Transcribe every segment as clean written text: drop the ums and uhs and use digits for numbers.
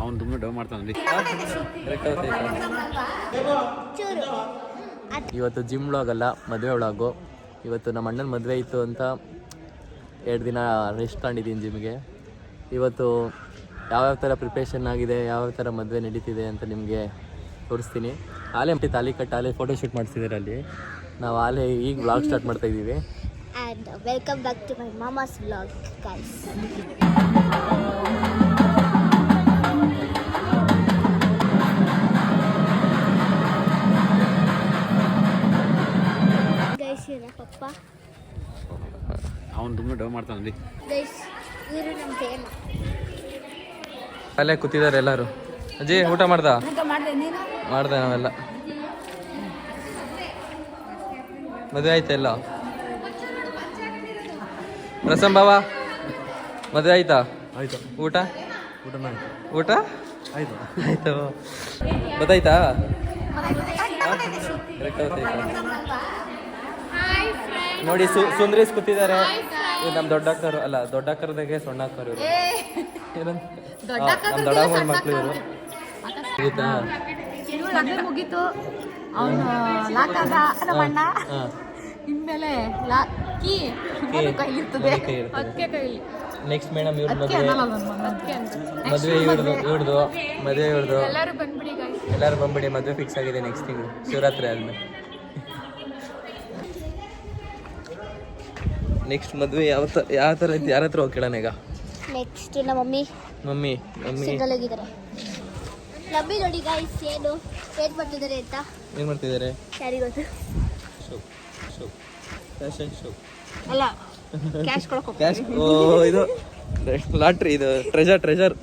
ಅವ್ನು ತುಂಬ ಡವ್ ಮಾಡ್ತಾನೆ. ಇವತ್ತು ಜಿಮ್ ವ್ಲಾಗ್ ಅಲ್ಲ, ಮದುವೆ ವ್ಲಾಗು. ಇವತ್ತು ನಮ್ಮ ಅಣ್ಣನ ಮದುವೆ ಇತ್ತು ಅಂತ 2 ದಿನ ರೆಸ್ಟ್ ತಗೊಂಡಿದ್ದೀನಿ ಜಿಮ್ಗೆ. ಇವತ್ತು ಯಾವ್ಯಾವ ಥರ ಪ್ರಿಪ್ರೇಷನ್ ಆಗಿದೆ, ಯಾವ್ಯಾವ ಥರ ಮದುವೆ ನಡೀತಿದೆ ಅಂತ ನಿಮಗೆ ತೋರಿಸ್ತೀನಿ. ಆಲೇ ತಾಲಿ ಕಟ್ಟು ಆಲೇ ಫೋಟೋಶೂಟ್ ಮಾಡಿಸಿದ್ದಾರೆ ಅಲ್ಲಿ. ನಾವು ಆಲೇ ಈಗ ವ್ಲಾಗ್ ಸ್ಟಾರ್ಟ್ ಮಾಡ್ತಾ ಇದ್ದೀವಿ. And welcome back to my mama's vlog, guys. Guys, here papa. ಅವ್ನು ತುಂಬ ಡವ್ ಮಾಡ್ತಾನೆ. Guys, ಇವರು ನಮ್ಮ ತೇಮ. ಅಲ್ಲೇ ಕೂತಿದ್ದಾರೆ ಎಲ್ಲರೂ. ಅಜ್ಜಿ ಊಟ ಮಾಡ್ದೆ ನಾವೆಲ್ಲ. ಮದುವೆ ಆಯ್ತಾ ಎಲ್ಲ? ರಸಂ ಬಾವಾ ಮದುವೆ ಆಯ್ತಾ? ಆಯ್ತು. ಊಟ ಊಟ ಆಯ್ತು ಆಯ್ತು. ಗೊತ್ತಾಯ್ತಾ? ನೋಡಿ ಸುಂದ್ರೀಸ್ ಕೂತಿದ್ದಾರೆ. ನಮ್ಮ ದೊಡ್ಡಕ್ಕರು ಅಲ್ಲ, ದೊಡ್ಡಕ್ಕರದಾಗೆ ಸಣ್ಣ ಅಕ್ಕರು ಇವರು. ನಮ್ಮ ದೊಡ್ಡ ಮಕ್ಕಳು ಇವರು. ಮುಗೀತು. ಅವನು ಲಾಕಾದ ನಮ್ಮ ಅಣ್ಣ ಇನ್ಮೇಲೆ ಕೈಲಿರ್ತದೆ. ನೆಕ್ಸ್ಟ್ ಮೇಡಮ್ ಇವ್ರ ಮದುವೆ ಇವ್ರದ್ದು. ಎಲ್ಲರೂ ಬಂದ್ಬಿಡಿ, ಮದುವೆ ಫಿಕ್ಸ್ ಆಗಿದೆ ನೆಕ್ಸ್ಟ್ ತಿಂಗಳು ಶಿವರಾತ್ರಿ ಆದ್ಮೇಲೆ. ನೆಕ್ಸ್ಟ್ ಮದುವೆ ಯಾವ ಥರ ಇದ್ದು ಯಾರ ಹತ್ರ ಹೋಗಿ ಕೇಳೋಣ ಈಗ. ನೆಕ್ಸ್ಟ್ ನಮ್ಮ ಮಮ್ಮಿ ಸಿಂಗಲ್ ಆಗಿದ್ದಾರೆ. ನಮ್ಮಿ ನೋಡಿ ಗೈಸ್ ಏನು ಮಾಡ್ತಿದ್ದಾರೆ ಅಂತ. ಏನು ಮಾಡ್ತಿದ್ದಾರೆ ಯಾರಿಗೆ ಗೊತ್ತು. ಫ್ಯಾಷನ್ ಶೋ ಅಲ್ಲ, ಕ್ಯಾಶ್ ಕೊಡಕ್ಕೆ ಕ್ಯಾಶ್. ಓ ಇದು ಲಾಟ್ರಿ, ಇದು ಟ್ರೆಜರ್.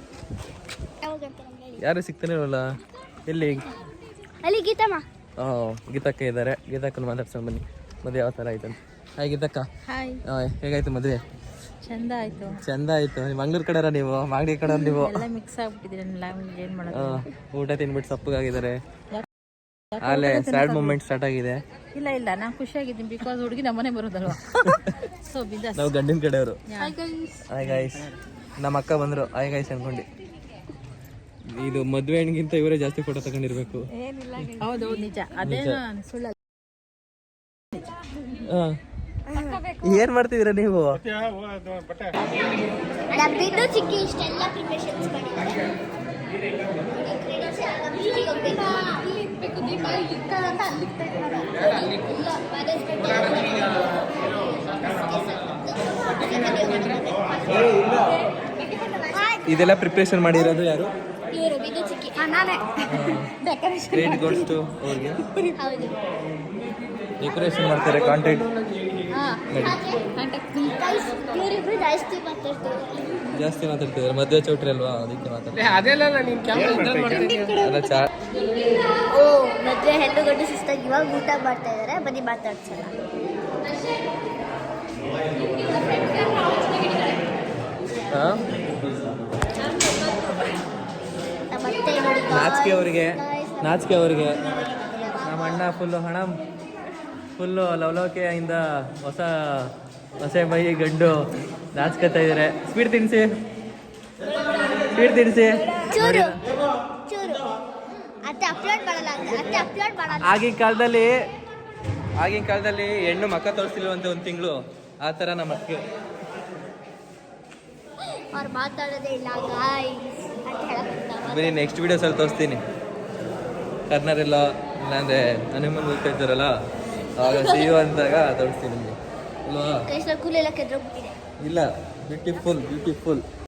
ಯಾರು ಸಿಗ್ತಾನೆ ಇರಲ್ಲ. ಎಲ್ಲಿ? ಅಲ್ಲಿ ಗೀತಮ್ಮ. ಗೀತಕ್ಕ ಇದ್ದಾರೆ. ಗೀತಕ್ಕನ ಮಾತಾಡ್ಸೋಣ ಬನ್ನಿ. ಮದುವೆ ಯಾವ ಥರ ಆಯ್ತು ಅಂತ. ಹಾಯ್ ಗೀತಕ್ಕ. ಹಾಯ್. ಹೇಗಾಯ್ತು ಮದುವೆ? ಚಂದ ಆಯ್ತು. ಮಂಗ್ಳೂರ್ ಕಡೆರ ನೀವು? ಮಾಗಡಿ ಕಡೆಯವ್ರು ನೀವು? ಎಲ್ಲ ಮಿಕ್ಸ್ ಆಗ್ಬಿಟ್ಟಿದ್ರೆ ಏನು ಮಾಡೋದು. ಊಟ ತಿನ್ಬಿಟ್ಟು ಸಪ್ಪಗಾಗಿದ್ದಾರೆ. ಅಲ್ಲೇ ಸ್ಯಾಡ್ ಮೂಮೆಂಟ್ ಸ್ಟಾರ್ಟ್ ಆಗಿದೆ. ಇಲ್ಲ ನಾನು ಖುಷಿಯಾಗಿದ್ದೀನಿ, ಬಿಕಾಸ್ ಹುಡುಗಿ ನಮ್ಮನೆ ಬರೋದಲ್ವಾ. ಸೊ ಬಿಂದಾಸ್. ನಾವು ಗಂಡಿನ ಕಡೆಯವರು. Hi guys. ನಮ್ಮ ಅಕ್ಕ ಬಂದ್ರು. ಹಾಯ್ ಗೈಸ್ ಅನ್ಕೊಂಡು. ಇದು ಮದ್ವೆ ಹೆಣ್ಗಿಂತ ಇವರೇ ಜಾಸ್ತಿ ಫೋಟೋ ತಗೊಂಡಿರ್ಬೇಕು. ಹೌದು ನಿಜ. ಅದೇನು ಸುಳ್ಳು. ಏನ್ ಮಾಡ್ತಿದೀರ ನೀವು? ಬಿಂದು ಚಿಕ್ಕಿ ಇಷ್ಟೆಲ್ಲ ಪ್ರಿಪರೇಷನ್ಸ್ ಮಾಡಿದ್ದಾರೆ. ಇದೆಲ್ಲ ಪ್ರಿಪರೇಷನ್ ಮಾಡಿರೋದು ಯಾರು? ಇವರು ಬಿಂದು ಚಿಕ್ಕಿ. ನಾನೇ ಕ್ರೆಡಿಟ್ ಗೋಸ್ ಟು ಅವ್ರಿಗೆ. ಹೌದು, ಡೆಕೋರೇಷನ್ ಮಾಡ್ತಾರೆ. ಕಾಂಟೆಂಟ್ ಇವರಿಬ್ರು ಜಾಸ್ತಿ ಮಾತಾಡ್ತಿದ್ದಾರೆ. ಮದುವೆ ಚೌಟ್ರಿ ಅಲ್ವಾ, ಅದಕ್ಕೆ ಮಾತಾಡ್ತಾರೆ. ಮದುವೆ ಹೆಣ್ಣು ಗಂಡು ಶಿಸ್ತಾಗಿ ಇವಾಗ ಊಟ ಮಾಡ್ತಾ ಇದ್ದಾರೆ. ಬನ್ನಿ ಮಾತಾಡ್ಸಲ್ಲ. ನಾಚಿಕೆ ಅವ್ರಿಗೆ ನಮ್ಮ ಅಣ್ಣ ಫುಲ್ಲು ಲವಲವಿಕೆಯಿಂದ ಹೊಸ ಮೈ ಗಂಡು ನಾಚ್ಕೊತಾ ಇದ್ದಾರೆ. ಸ್ವೀಟ್ ತಿನ್ಸಿ. ಆಗಿನ ಕಾಲದಲ್ಲಿ ಹೆಣ್ಣು ಮಕ್ಕ ತೋರಿಸ್ತಿಲ್ವಂತೆ 1 ತಿಂಗಳು. ಆ ಥರ ನಮ್ಮ ಅಕ್ಕ ಅವ್ರು ಮಾತಾಡೋದೇ ಇಲ್ಲ ಬನ್ನಿ, ನೆಕ್ಸ್ಟ್ ವೀಡಿಯೋಸಲ್ಲಿ ತೋರಿಸ್ತೀನಿ. ಕರ್ನರೆಲ್ಲ ಇಲ್ಲಾಂದರೆ ಹನುಮನ್ ಹೋಗ್ತಾ ಇದ್ದಾರಲ್ಲ, ಆವಾಗ ಸಿಯು ಅಂದಾಗ ತೋರಿಸ್ತೀನಿ ನಿಮಗೆ. ಕೈಸಲ್ಲಿ ಕೂಲೆಲ್ಲ ಕೆದ್ರೋಗ್ಬಿಟ್ಟಿದೆ. ಇಲ್ಲ, ಬ್ಯೂಟಿಫುಲ್